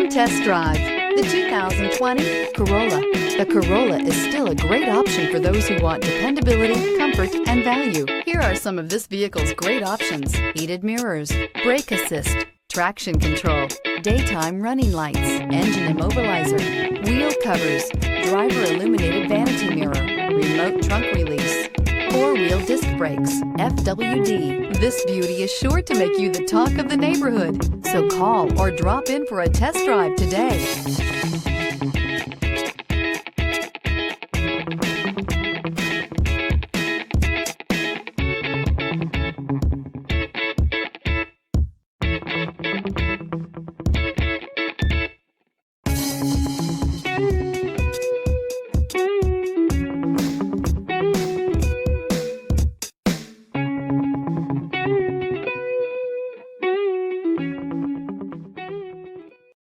Come test drive the 2020 Corolla. The Corolla is still a great option for those who want dependability, comfort, and value. Here are some of this vehicle's great options: heated mirrors, brake assist, traction control, daytime running lights, engine immobilizer, wheel covers, driver illuminated vanity mirror, remote trunk release, four-wheel disc brakes, FWD. This beauty is sure to make you the talk of the neighborhood. So call or drop in for a test drive today.